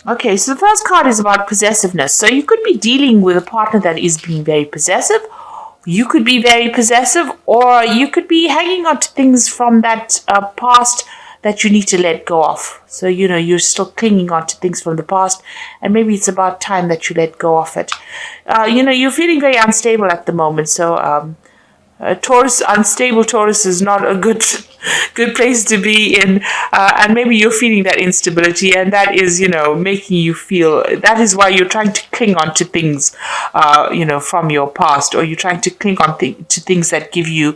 Okay, so the first card is about possessiveness. So you could be dealing with a partner that is being very possessive. You could be very possessive, or you could be hanging on to things from that past that you need to let go of. So, you're still clinging on to things from the past, and maybe it's about time that you let go of it. You're feeling very unstable at the moment. So, unstable Taurus is not a good place to be in, and maybe you're feeling that instability, and that is, making you feel. That is why you're trying to cling on to things, from your past, or you're trying to cling on to things that give you,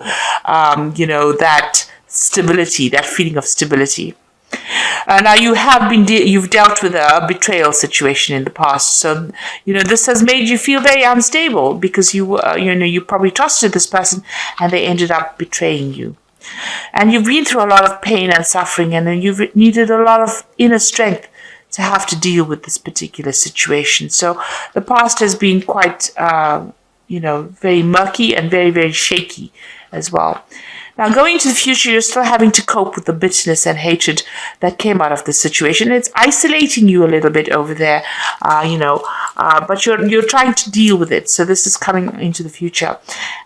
that stability, that feeling of stability. Now you've dealt with a betrayal situation in the past, so this has made you feel very unstable because you probably trusted this person and they ended up betraying you, and you've been through a lot of pain and suffering, and then you've needed a lot of inner strength to have to deal with this particular situation. So the past has been quite very murky and very, very shaky as well. Now, going into the future, you're still having to cope with the bitterness and hatred that came out of this situation. It's isolating you a little bit over there, but you're trying to deal with it. So this is coming into the future.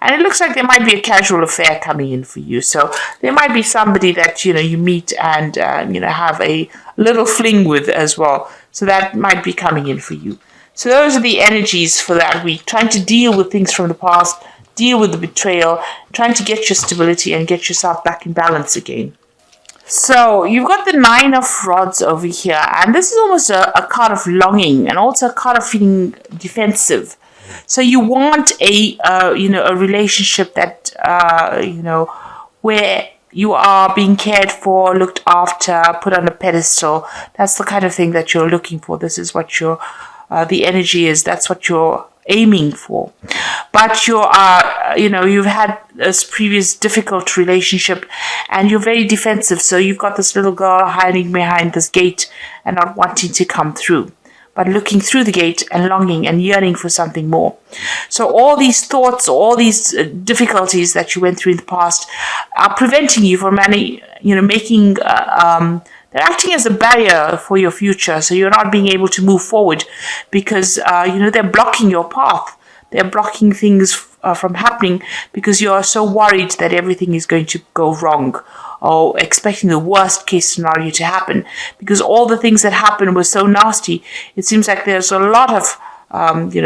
And it looks like there might be a casual affair coming in for you. So there might be somebody that, you meet and, have a little fling with as well. So that might be coming in for you. So those are the energies for that week, trying to deal with things from the past, deal with the betrayal, trying to get your stability and get yourself back in balance again. So you've got the Nine of Rods over here, and this is almost a card of longing and also a card of feeling defensive. So you want a relationship that where you are being cared for, looked after, put on a pedestal. That's the kind of thing that you're looking for. This is what the energy is. That's what you're aiming for. But you've had this previous difficult relationship and you're very defensive. So you've got this little girl hiding behind this gate and not wanting to come through, but looking through the gate and longing and yearning for something more. So all these thoughts, all these difficulties that you went through in the past are preventing you from making they're acting as a barrier for your future, so you're not being able to move forward because they're blocking your path. They're blocking things from happening because you are so worried that everything is going to go wrong, or expecting the worst case scenario to happen because all the things that happened were so nasty. It seems like there's a lot of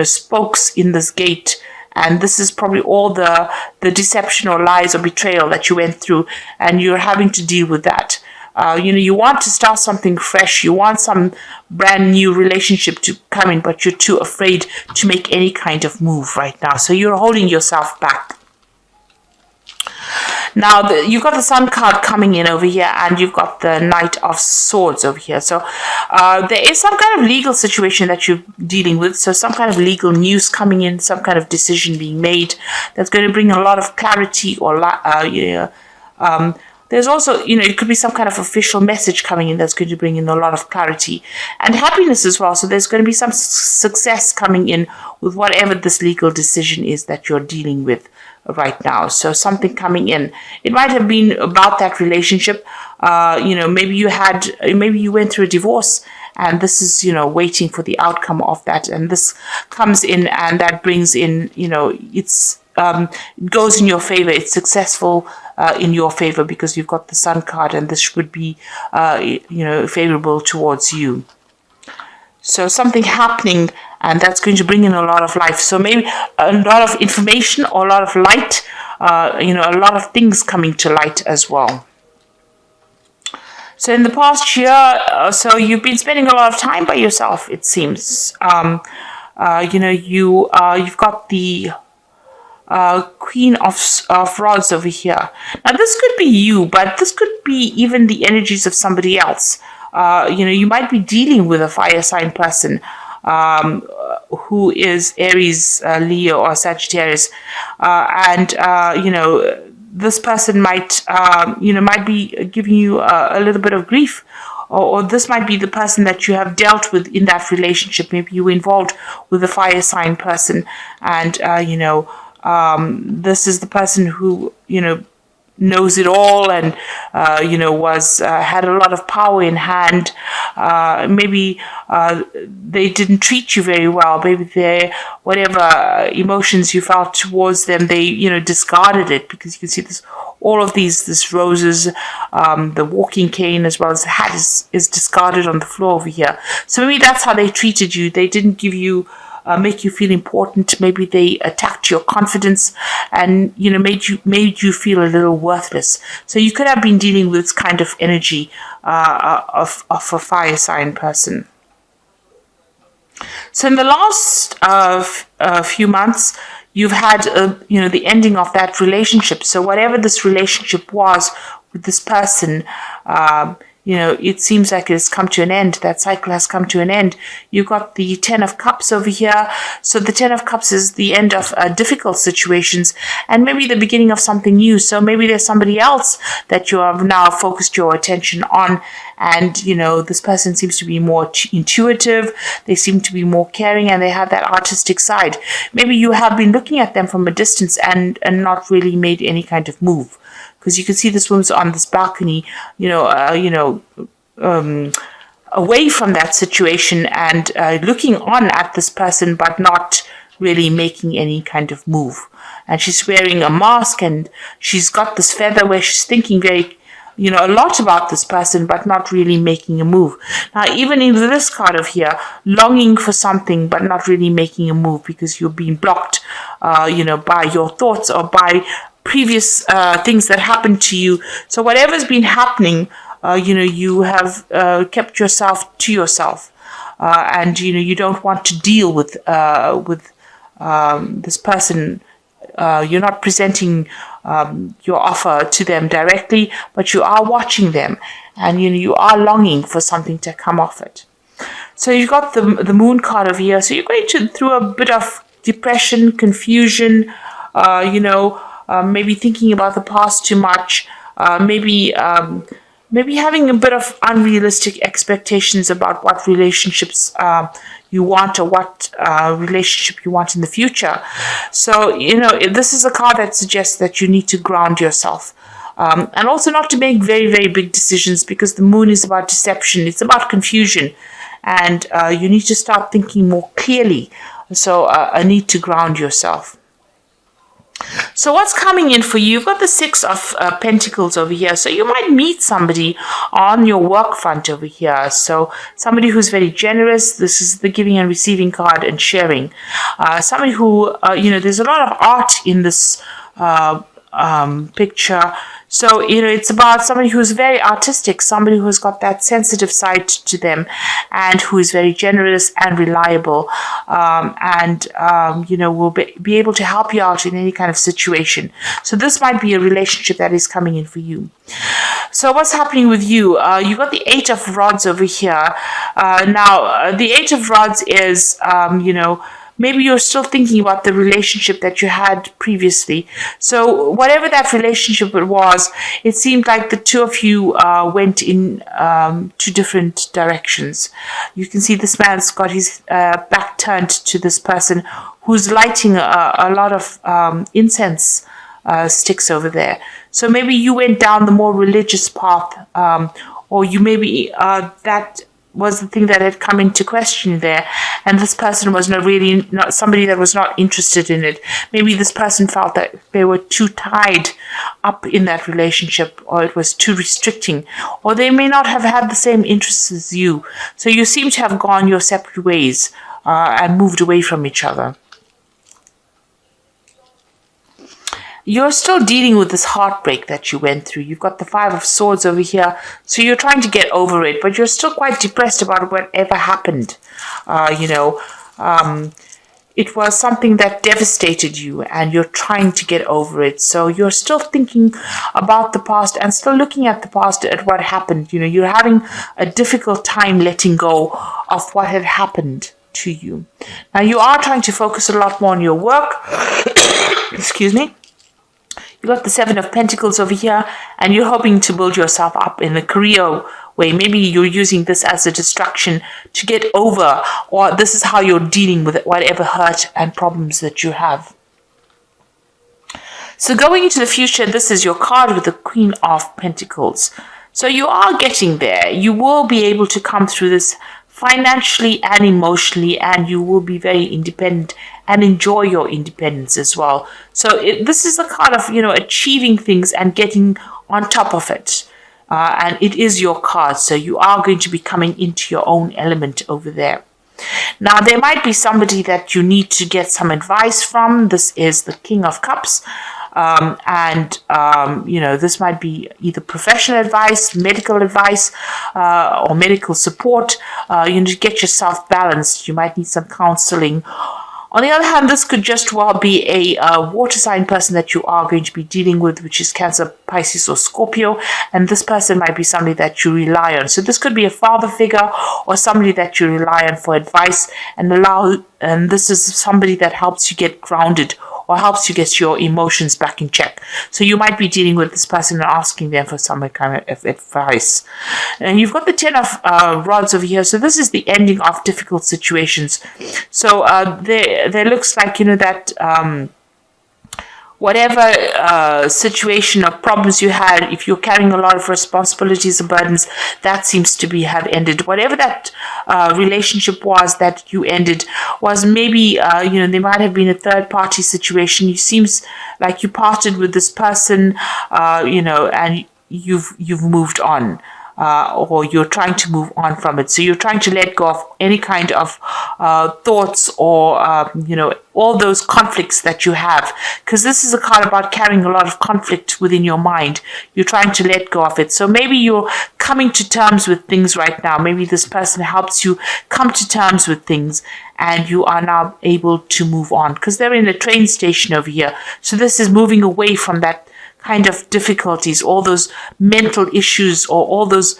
spokes in this gate. And this is probably all the deception or lies or betrayal that you went through, and you're having to deal with that. You want to start something fresh. You want some brand new relationship to come in, but you're too afraid to make any kind of move right now. So you're holding yourself back. Now, you've got the Sun card coming in over here, and you've got the Knight of Swords over here. So there is some kind of legal situation that you're dealing with. So some kind of legal news coming in, some kind of decision being made that's going to bring a lot of clarity or there's also, it could be some kind of official message coming in that's going to bring in a lot of clarity and happiness as well. So there's going to be some success coming in with whatever this legal decision is that you're dealing with right now. So something coming in. It might have been about that relationship. Maybe you went through a divorce, and this is, waiting for the outcome of that. And this comes in, and that brings in, it goes in your favor. It's successful in your favor because you've got the Sun card, and this would be, favorable towards you. So something happening, and that's going to bring in a lot of life. So maybe a lot of information or a lot of light, a lot of things coming to light as well. So in the past year, so you've been spending a lot of time by yourself, it seems. You've got the Queen of Rods over here. Now this could be you, but this could be even the energies of somebody else. You might be dealing with a fire sign person who is Aries, Leo, or Sagittarius, this person might be giving you a little bit of grief, or this might be the person that you have dealt with in that relationship. Maybe you were involved with a fire sign person, and this is the person who knows it all and was had a lot of power in hand. Maybe they didn't treat you very well. Maybe they, whatever emotions you felt towards them, they discarded it, because you can see this, all of this roses, the walking cane as well as the hat is discarded on the floor over here. So maybe that's how they treated you. They didn't give you make you feel important. Maybe they attacked your confidence and made you feel a little worthless. So you could have been dealing with this kind of energy of a fire sign person. So in the last few months, you've had the ending of that relationship. So whatever this relationship was with this person, it seems like it's come to an end. That cycle has come to an end. You've got the Ten of Cups over here. So the Ten of Cups is the end of difficult situations and maybe the beginning of something new. So maybe there's somebody else that you have now focused your attention on. And, this person seems to be more intuitive. They seem to be more caring, and they have that artistic side. Maybe you have been looking at them from a distance and not really made any kind of move. Because you can see this woman's on this balcony, away from that situation and looking on at this person, but not really making any kind of move. And she's wearing a mask, and she's got this feather where she's thinking very, a lot about this person, but not really making a move. Now, even in this card of here, longing for something, but not really making a move because you're being blocked, by your thoughts or by previous things that happened to you. So whatever's been happening, you have kept yourself to yourself, and you don't want to deal with this person. You're not presenting your offer to them directly, but you are watching them, and you are longing for something to come off it. So you've got the Moon card over here. So you're going through a bit of depression, confusion, maybe thinking about the past too much, maybe having a bit of unrealistic expectations about what relationships you want, or what relationship you want in the future. So, this is a card that suggests that you need to ground yourself. And also not to make very, very big decisions, because the Moon is about deception. It's about confusion. And you need to start thinking more clearly. So a need to ground yourself. So what's coming in for you? You've got the Six of Pentacles over here. So you might meet somebody on your work front over here. So somebody who's very generous. This is the giving and receiving card, and sharing. Somebody who, there's a lot of art in this picture. So, it's about somebody who's very artistic, somebody who's got that sensitive side to them, and who is very generous and reliable, will be able to help you out in any kind of situation. So this might be a relationship that is coming in for you. So what's happening with you? You got the Eight of Rods over here. Now, the Eight of Rods is, maybe you're still thinking about the relationship that you had previously. So whatever that relationship was, it seemed like the two of you went in two different directions. You can see this man's got his back turned to this person who's lighting a lot of incense sticks over there. So maybe you went down the more religious path, or you maybe that was the thing that had come into question there, and this person was not somebody that was not interested in it. Maybe this person felt that they were too tied up in that relationship, or it was too restricting, or they may not have had the same interests as you. So you seem to have gone your separate ways and moved away from each other. You're still dealing with this heartbreak that you went through. You've got the Five of Swords over here. So you're trying to get over it, but you're still quite depressed about whatever happened. It was something that devastated you, and you're trying to get over it. So you're still thinking about the past and still looking at the past, at what happened. You're having a difficult time letting go of what had happened to you. Now, you are trying to focus a lot more on your work. Excuse me. You got the Seven of Pentacles over here, and you're hoping to build yourself up in a career way. Maybe you're using this as a distraction to get over, or this is how you're dealing with whatever hurt and problems that you have. So going into the future, this is your card with the Queen of Pentacles. So you are getting there. You will be able to come through this financially and emotionally, and you will be very independent and enjoy your independence as well. So this is the card of, achieving things and getting on top of it. And it is your card. So you are going to be coming into your own element over there. Now, there might be somebody that you need to get some advice from. This is the King of Cups. This might be either professional advice, medical advice, or medical support. You need to get yourself balanced. You might need some counseling. On the other hand, this could just well be a water sign person that you are going to be dealing with, which is Cancer, Pisces, or Scorpio. And this person might be somebody that you rely on. So this could be a father figure or somebody that you rely on for advice, and this is somebody that helps you get grounded or helps you get your emotions back in check. So you might be dealing with this person and asking them for some kind of advice. And you've got the Ten of Rods over here. So this is the ending of difficult situations. So there looks like, that whatever situation or problems you had, if you're carrying a lot of responsibilities and burdens, that seems to have ended. Whatever that relationship was that you ended was maybe, there might have been a third party situation. It seems like you parted with this person, and you've moved on. Or you're trying to move on from it. So you're trying to let go of any kind of thoughts or, all those conflicts that you have. Because this is a card about carrying a lot of conflict within your mind. You're trying to let go of it. So maybe you're coming to terms with things right now. Maybe this person helps you come to terms with things, and you are now able to move on. Because they're in a train station over here. So this is moving away from that kind of difficulties, all those mental issues or all those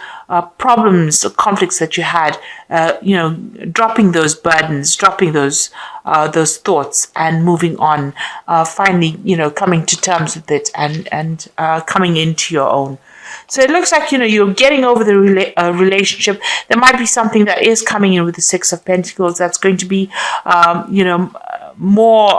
problems or conflicts that you had, dropping those burdens, dropping those thoughts and moving on, finally, coming to terms with it and coming into your own. So it looks like, you're getting over the relationship. There might be something that is coming in with the Six of Pentacles that's going to be, more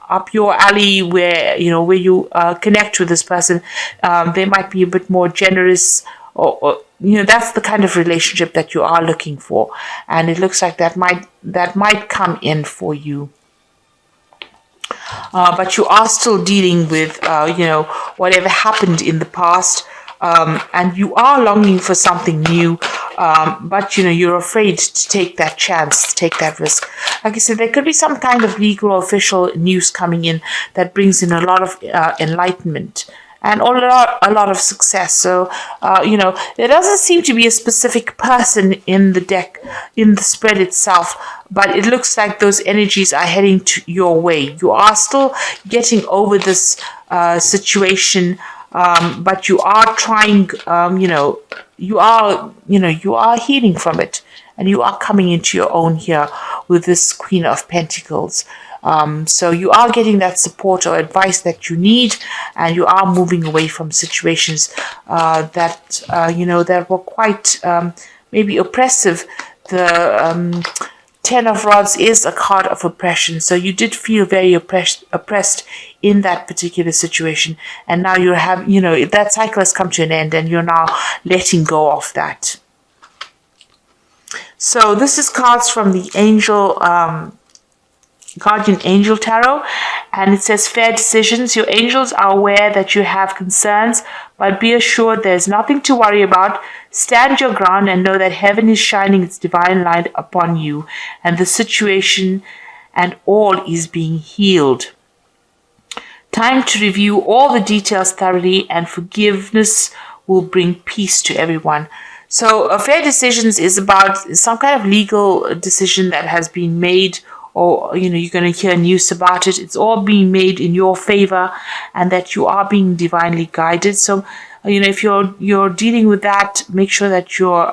up your alley, where you connect with this person. They might be a bit more generous, or that's the kind of relationship that you are looking for, and it looks like that might come in for you. But you are still dealing with whatever happened in the past. And you are longing for something new, but you're afraid to take that chance, to take that risk. Like I said, there could be some kind of legal or official news coming in that brings in a lot of enlightenment and a lot of success. So, there doesn't seem to be a specific person in the deck, in the spread itself, but it looks like those energies are heading to your way. You are still getting over this situation. But you are trying, you are healing from it, and you are coming into your own here with this Queen of Pentacles. So you are getting that support or advice that you need, and you are moving away from situations that were quite maybe oppressive. The Ten of Rods is a card of oppression, so you did feel very oppressed in that particular situation, and now you have, that cycle has come to an end, and you're now letting go of that. So this is cards from the Guardian Angel Tarot, and it says fair decisions. Your angels are aware that you have concerns, but be assured there's nothing to worry about. Stand your ground and know that heaven is shining its divine light upon you, and the situation and all is being healed. Time to review all the details thoroughly, and forgiveness will bring peace to everyone. So fair decisions is about some kind of legal decision that has been made, or you're going to hear news about it. It's all being made in your favor, and that you are being divinely guided. So if you're dealing with that, make sure that you're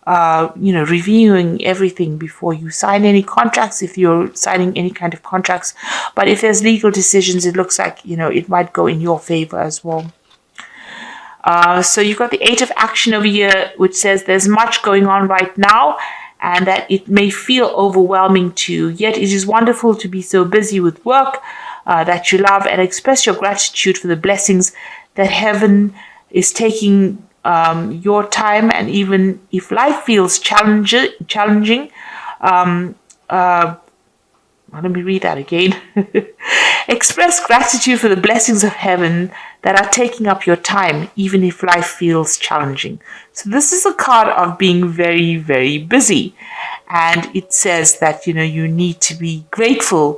reviewing everything before you sign any contracts, if you're signing any kind of contracts. But if there's legal decisions, it looks like it might go in your favor as well. So you've got the Eight of Action over here, which says there's much going on right now, and that it may feel overwhelming to you, yet it is wonderful to be so busy with work that you love, and express your gratitude for the blessings that heaven is taking your time. And even if life feels challenging, let me read that again. Express gratitude for the blessings of heaven that are taking up your time, even if life feels challenging. So this is a card of being very, very busy. And it says that, you need to be grateful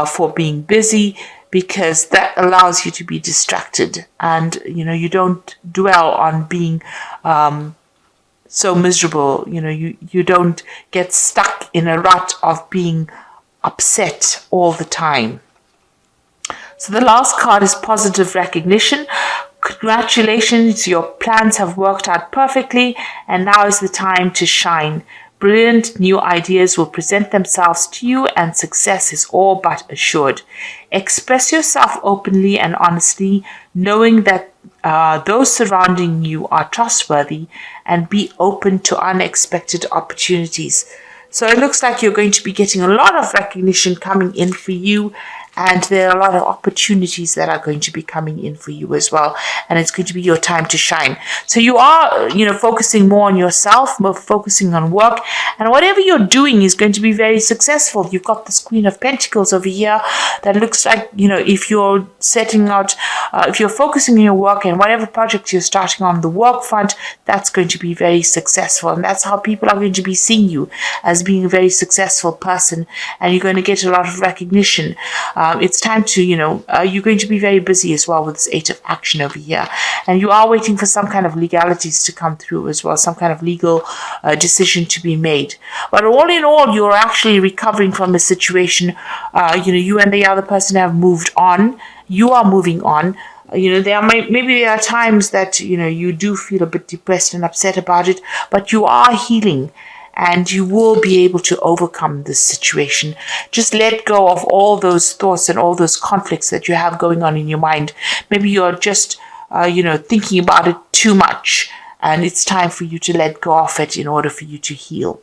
for being busy, because that allows you to be distracted, and, you don't dwell on being so miserable. You don't get stuck in a rut of being upset all the time. So the last card is positive recognition. Congratulations, your plans have worked out perfectly, and now is the time to shine. Brilliant new ideas will present themselves to you, and success is all but assured. Express yourself openly and honestly, knowing that those surrounding you are trustworthy, and be open to unexpected opportunities. So it looks like you're going to be getting a lot of recognition coming in for you, and there are a lot of opportunities that are going to be coming in for you as well. And it's going to be your time to shine. So you are, focusing more on yourself, more focusing on work, and whatever you're doing is going to be very successful. You've got this Queen of Pentacles over here that looks like, if you're setting out, if you're focusing on your work and whatever project you're starting on the work front, that's going to be very successful. And that's how people are going to be seeing you, as being a very successful person, and you're going to get a lot of recognition. It's time to, you're going to be very busy as well with this 8 of Action over here. And you are waiting for some kind of legalities to come through as well, some kind of legal decision to be made. But all in all, you're actually recovering from a situation. You and the other person have moved on. You are moving on. There are times that, you do feel a bit depressed and upset about it, but you are healing. And you will be able to overcome this situation. Just let go of all those thoughts and all those conflicts that you have going on in your mind. Maybe you're just, thinking about it too much. And it's time for you to let go of it in order for you to heal.